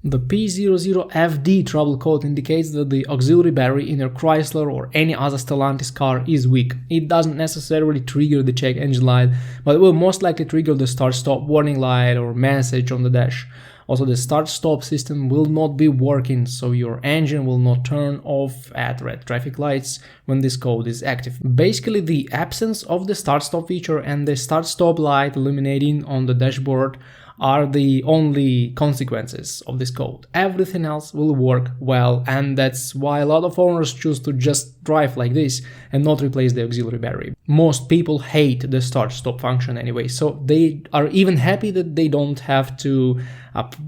The P00FD trouble code indicates that the auxiliary battery in your Chrysler or any other Stellantis car is weak. It doesn't necessarily trigger the check engine light, but it will most likely trigger the start-stop warning light or message on the dash. Also, the start-stop system will not be working, so your engine will not turn off at red traffic lights when this code is active. Basically, the absence of the start-stop feature and the start-stop light illuminating on the dashboard are the only consequences of this code. Everything else will work well, and that's why a lot of owners choose to just drive like this and not replace the auxiliary battery. Most people hate the start-stop function anyway, so they are even happy that they don't have to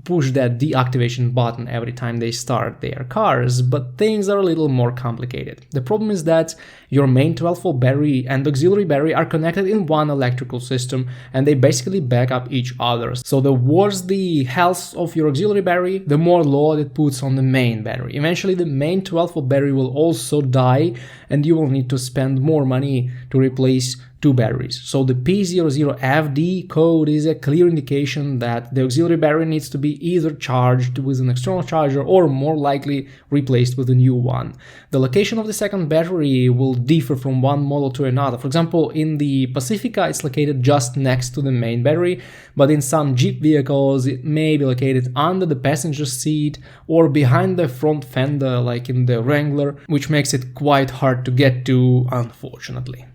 push that deactivation button every time they start their cars, but things are a little more complicated. The problem is that your main 12-volt battery and auxiliary battery are connected in one electrical system, and they basically back up each other. So the worse the health of your auxiliary battery, the more load it puts on the main battery. Eventually the main 12-volt battery will also die, and you will need to spend more money to replace two batteries. So the P00FD code is a clear indication that the auxiliary battery needs to be either charged with an external charger or more likely replaced with a new one. The location of the second battery will differ from one model to another. For example, in the Pacifica it's located just next to the main battery, but in some Jeep vehicles it may be located under the passenger seat or behind the front fender like in the Wrangler, which makes it quite hard to get to, unfortunately.